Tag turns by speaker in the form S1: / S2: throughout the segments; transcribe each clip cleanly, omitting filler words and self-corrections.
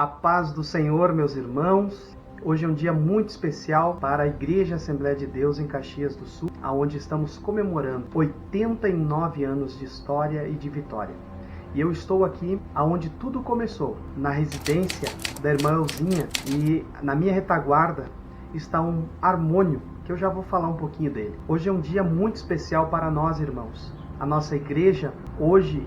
S1: A paz do Senhor, meus irmãos. Hoje é um dia muito especial para a Igreja Assembleia de Deus em Caxias do Sul, onde estamos comemorando 89 anos de história e de vitória. E eu estou aqui onde tudo começou, na residência da irmã Elzinha, e na minha retaguarda está um harmônio, que eu já vou falar um pouquinho dele. Hoje é um dia muito especial para nós, irmãos. A nossa igreja, hoje,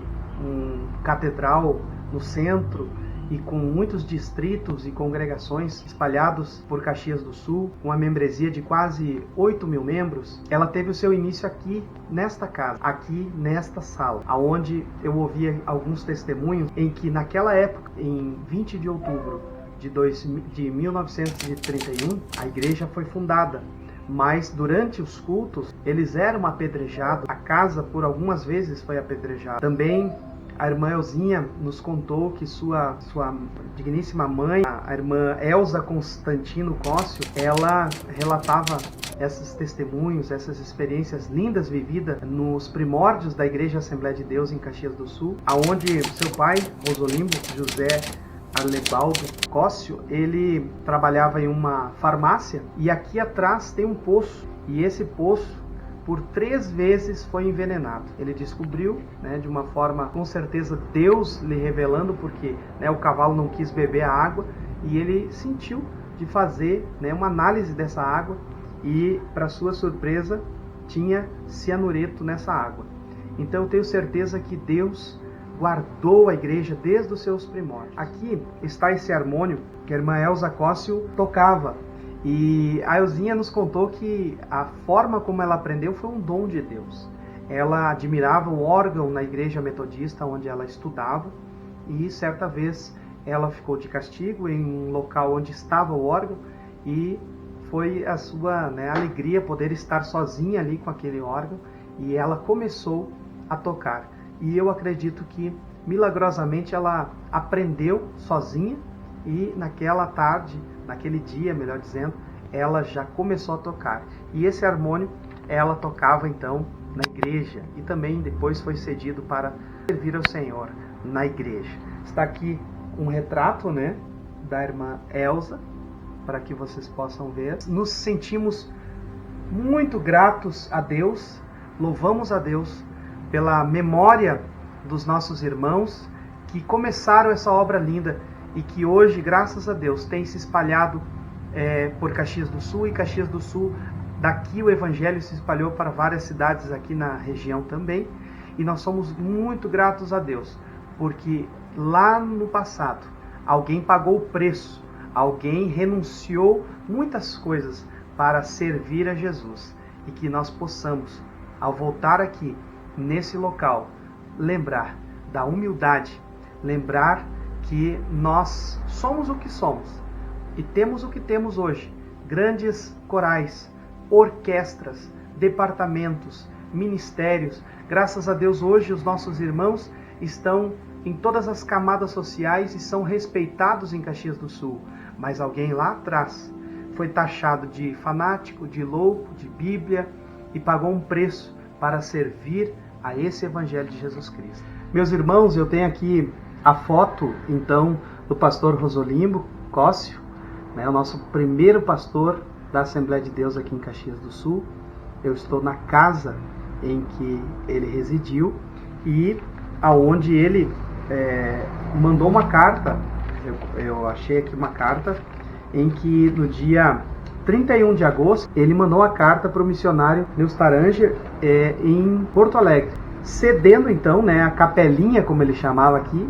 S1: catedral no centro, e com muitos distritos e congregações espalhados por Caxias do Sul, uma membresia de quase 8 mil membros, ela teve o seu início aqui nesta casa, aqui nesta sala, onde eu ouvi alguns testemunhos em que naquela época, em 20 de outubro de 1931, a igreja foi fundada. Mas durante os cultos, eles eram apedrejados, a casa por algumas vezes foi apedrejada. Também a irmã Elzinha nos contou que sua digníssima mãe, a irmã Elza Constantino Cócio, ela relatava esses testemunhos, essas experiências lindas vividas nos primórdios da Igreja Assembleia de Deus em Caxias do Sul, aonde seu pai, Rosolimbo José Arlebaldo Cócio, ele trabalhava em uma farmácia, e aqui atrás tem um poço, e esse poço por 3 vezes foi envenenado. Ele descobriu, de uma forma, com certeza Deus lhe revelando, porque o cavalo não quis beber a água, e ele sentiu de fazer uma análise dessa água, e para sua surpresa tinha cianureto nessa água. Então eu tenho certeza que Deus guardou a igreja desde os seus primórdios. Aqui está esse harmônio que a irmã Elza Cócio tocava. E a Elzinha nos contou que a forma como ela aprendeu foi um dom de Deus. Ela admirava o órgão na igreja metodista onde ela estudava, e certa vez ela ficou de castigo em um local onde estava o órgão, e foi a sua alegria poder estar sozinha ali com aquele órgão, e ela começou a tocar. E eu acredito que milagrosamente ela aprendeu sozinha, e naquela tarde, naquele dia, melhor dizendo, ela já começou a tocar. E esse harmônio ela tocava então na igreja, e também depois foi cedido para servir ao Senhor na igreja. Está aqui um retrato da irmã Elza, para que vocês possam ver. Nos sentimos muito gratos a Deus, louvamos a Deus pela memória dos nossos irmãos que começaram essa obra linda, e que hoje, graças a Deus, tem se espalhado por Caxias do Sul, e Caxias do Sul, daqui o Evangelho se espalhou para várias cidades aqui na região também, e nós somos muito gratos a Deus, porque lá no passado, alguém pagou o preço, alguém renunciou muitas coisas para servir a Jesus, e que nós possamos, ao voltar aqui, nesse local, lembrar da humildade, lembrar que nós somos o que somos e temos o que temos hoje: grandes corais, orquestras, departamentos, ministérios. Graças a Deus, hoje os nossos irmãos estão em todas as camadas sociais e são respeitados em Caxias do Sul. Mas alguém lá atrás foi taxado de fanático, de louco, de Bíblia, e pagou um preço para servir a esse Evangelho de Jesus Cristo. Meus irmãos, eu tenho aqui a foto, então, do pastor Rosolimbo Cócio, o nosso primeiro pastor da Assembleia de Deus aqui em Caxias do Sul. Eu estou na casa em que ele residiu, e aonde ele mandou uma carta. Eu achei aqui uma carta em que no dia 31 de agosto ele mandou a carta para o missionário Neustaranger em Porto Alegre, cedendo então a capelinha, como ele chamava aqui,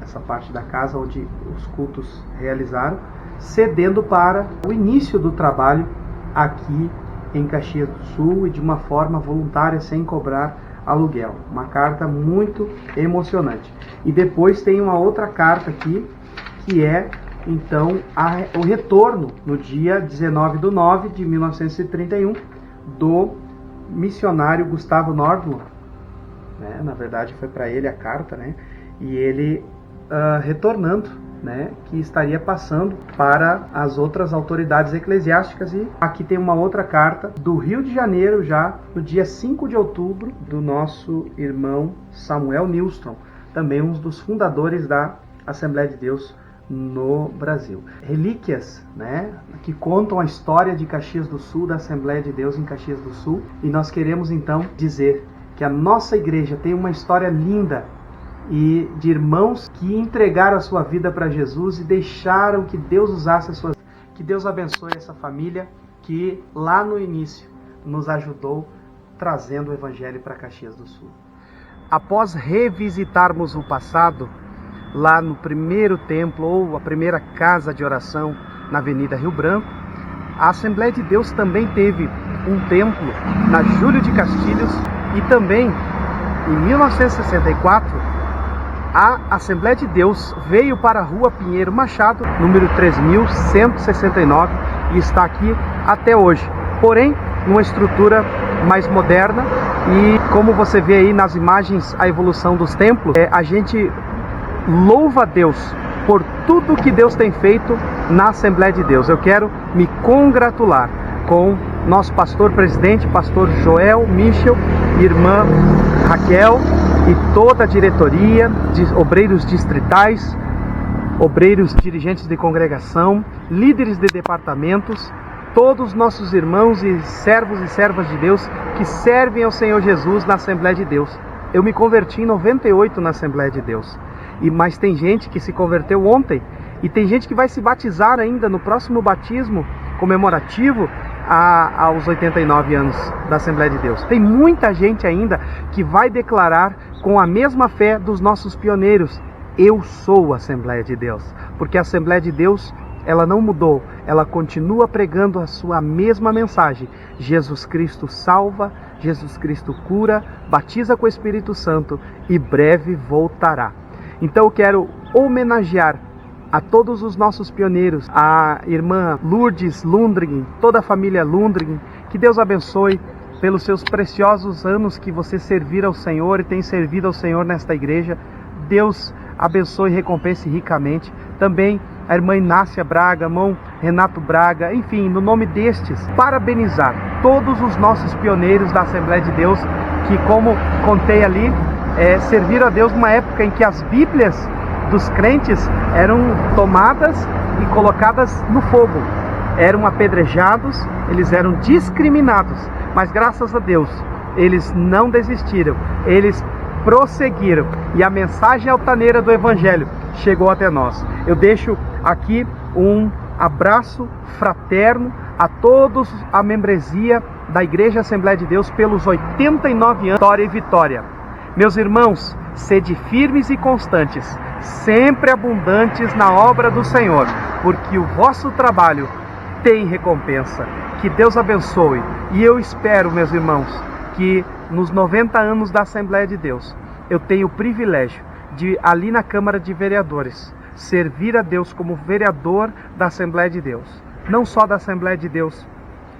S1: essa parte da casa onde os cultos realizaram, cedendo para o início do trabalho aqui em Caxias do Sul, e de uma forma voluntária, sem cobrar aluguel. Uma carta muito emocionante. E depois tem uma outra carta aqui, que é então o retorno no dia 19/9 de 1931 do missionário Gustavo Nordlund. Na verdade foi para ele a carta, e ele retornando, que estaria passando para as outras autoridades eclesiásticas. E aqui tem uma outra carta do Rio de Janeiro, já no dia 5 de outubro, do nosso irmão Samuel Nilstrom, também um dos fundadores da Assembleia de Deus no Brasil. Relíquias, né, que contam a história de Caxias do Sul, da Assembleia de Deus em Caxias do Sul. E nós queremos então dizer que a nossa igreja tem uma história linda e de irmãos que entregaram a sua vida para Jesus e deixaram que Deus usasse as suas vidas. Que Deus abençoe essa família que lá no início nos ajudou trazendo o Evangelho para Caxias do Sul. Após revisitarmos o passado, lá no primeiro templo ou a primeira casa de oração na Avenida Rio Branco, a Assembleia de Deus também teve um templo na Júlio de Castilhos e também em 1964 a Assembleia de Deus veio para a Rua Pinheiro Machado, número 3169 e está aqui até hoje. Porém, numa estrutura mais moderna e como você vê aí nas imagens a evolução dos templos, a gente louva a Deus por tudo que Deus tem feito na Assembleia de Deus. Eu quero me congratular com nosso pastor presidente, pastor Joel Michel, irmã Raquel e toda a diretoria, de obreiros distritais, obreiros dirigentes de congregação, líderes de departamentos, todos os nossos irmãos e servas de Deus que servem ao Senhor Jesus na Assembleia de Deus. Eu me converti em 98 na Assembleia de Deus. Mas tem gente que se converteu ontem e tem gente que vai se batizar ainda no próximo batismo comemorativo aos 89 anos da Assembleia de Deus. Tem muita gente ainda que vai declarar com a mesma fé dos nossos pioneiros: eu sou a Assembleia de Deus. Porque a Assembleia de Deus, ela não mudou, ela continua pregando a sua mesma mensagem. Jesus Cristo salva, Jesus Cristo cura, batiza com o Espírito Santo e breve voltará. Então eu quero homenagear a todos os nossos pioneiros, a irmã Lourdes Lundgren, toda a família Lundgren, que Deus abençoe pelos seus preciosos anos que você servir ao Senhor e tem servido ao Senhor nesta igreja. Deus abençoe e recompense ricamente. Também a irmã Inácia Braga, irmão Renato Braga, enfim, no nome destes, parabenizar todos os nossos pioneiros da Assembleia de Deus, que, como contei ali, serviram a Deus numa época em que as Bíblias dos crentes eram tomadas e colocadas no fogo, eram apedrejados, eles eram discriminados, mas graças a Deus, eles não desistiram, eles prosseguiram e a mensagem altaneira do Evangelho chegou até nós. Eu deixo aqui um abraço fraterno a todos a membresia da Igreja Assembleia de Deus pelos 89 anos, história e vitória. Meus irmãos, sede firmes e constantes, sempre abundantes na obra do Senhor, porque o vosso trabalho tem recompensa. Que Deus abençoe. E eu espero, meus irmãos, que nos 90 anos da Assembleia de Deus, eu tenho o privilégio de, ali na Câmara de Vereadores, servir a Deus como vereador da Assembleia de Deus. Não só da Assembleia de Deus,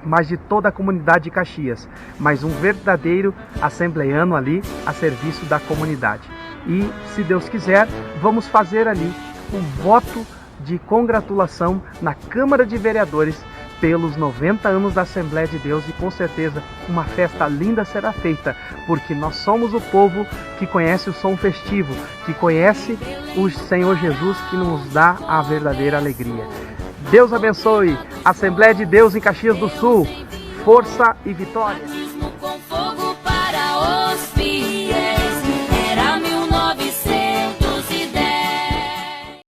S1: mas de toda a comunidade de Caxias, mas um verdadeiro assembleiano ali a serviço da comunidade. E, se Deus quiser, vamos fazer ali um voto de congratulação na Câmara de Vereadores pelos 90 anos da Assembleia de Deus e com certeza uma festa linda será feita, porque nós somos o povo que conhece o som festivo, que conhece o Senhor Jesus, que nos dá a verdadeira alegria. Deus abençoe a Assembleia de Deus em Caxias do Sul. Força e vitória!